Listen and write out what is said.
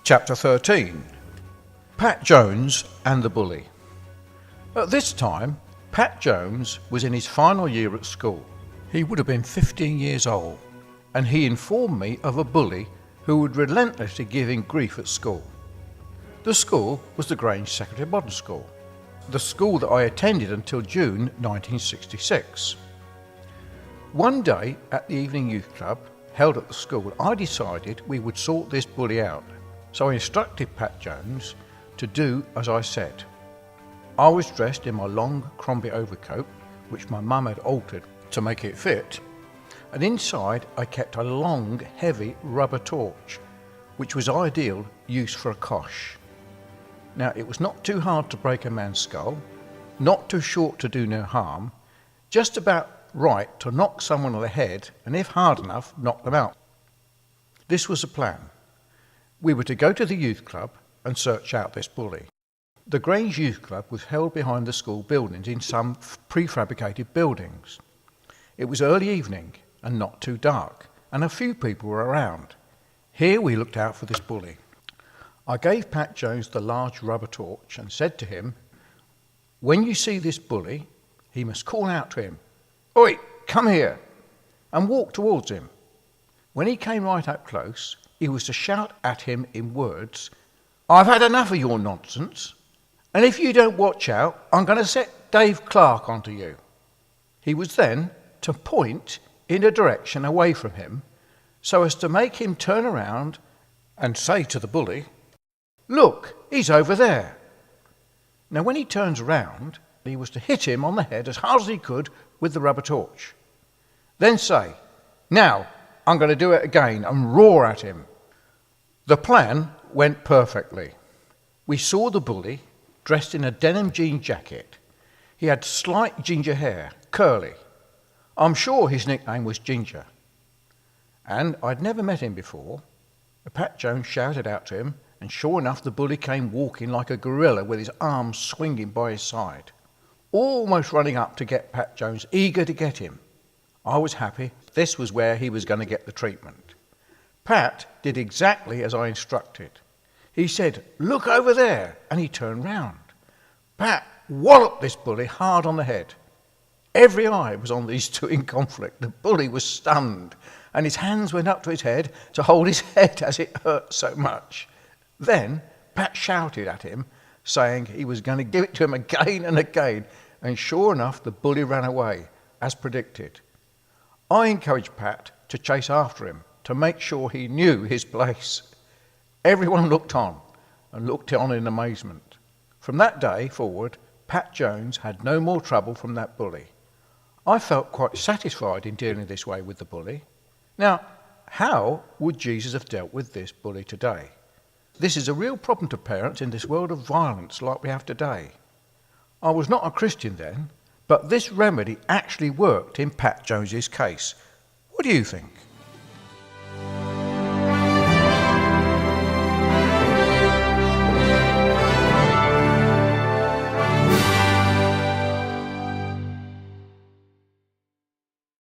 Chapter 13. Pat Jones and the Bully. At this time, Pat Jones was in his final year at school. He would have been 15 years old, and he informed me of a bully who would relentlessly give him grief at school. The school was the Grange Secondary Modern School, the school that I attended until June 1966. One day at the evening youth club held at the school, I decided we would sort this bully out. So I instructed Pat Jones to do as I said. I was dressed in my long Crombie overcoat, which my mum had altered to make it fit, and inside I kept a long, heavy rubber torch, which was ideal use for a cosh. Now, it was not too hard to break a man's skull, not too short to do no harm, just about right to knock someone on the head, and if hard enough, knock them out. This was the plan. We were to go to the youth club and search out this bully. The Grange Youth Club was held behind the school buildings in some prefabricated buildings. It was early evening and not too dark, and a few people were around. Here we looked out for this bully. I gave Pat Jones the large rubber torch and said to him, "When you see this bully, he must call out to him, 'Oi, come here,' and walk towards him. When he came right up close, he was to shout at him in words, 'I've had enough of your nonsense, and if you don't watch out, I'm going to set Dave Clarke onto you.' He was then to point in a direction away from him so as to make him turn around and say to the bully, 'Look, he's over there.' Now when he turns around, he was to hit him on the head as hard as he could with the rubber torch. Then say, 'Now I'm going to do it again,' and roar at him. The plan went perfectly. We saw the bully dressed in a denim jean jacket. He had slight ginger hair, curly. I'm sure his nickname was Ginger. And I'd never met him before. Pat Jones shouted out to him, and sure enough the bully came walking like a gorilla with his arms swinging by his side, almost running up to get Pat Jones, eager to get him. I was happy. This was where he was going to get the treatment. Pat did exactly as I instructed. He said, 'Look over there,' and he turned round. Pat walloped this bully hard on the head. Every eye was on these two in conflict. The bully was stunned, and his hands went up to his head to hold his head as it hurt so much. Then Pat shouted at him, saying he was going to give it to him again and again, and sure enough the bully ran away, as predicted. I encouraged Pat to chase after him, to make sure he knew his place. Everyone looked on in amazement. From that day forward, Pat Jones had no more trouble from that bully. I felt quite satisfied in dealing this way with the bully. Now, how would Jesus have dealt with this bully today? This is a real problem to parents in this world of violence like we have today. I was not a Christian then, but this remedy actually worked in Pat Jones's case. What do you think?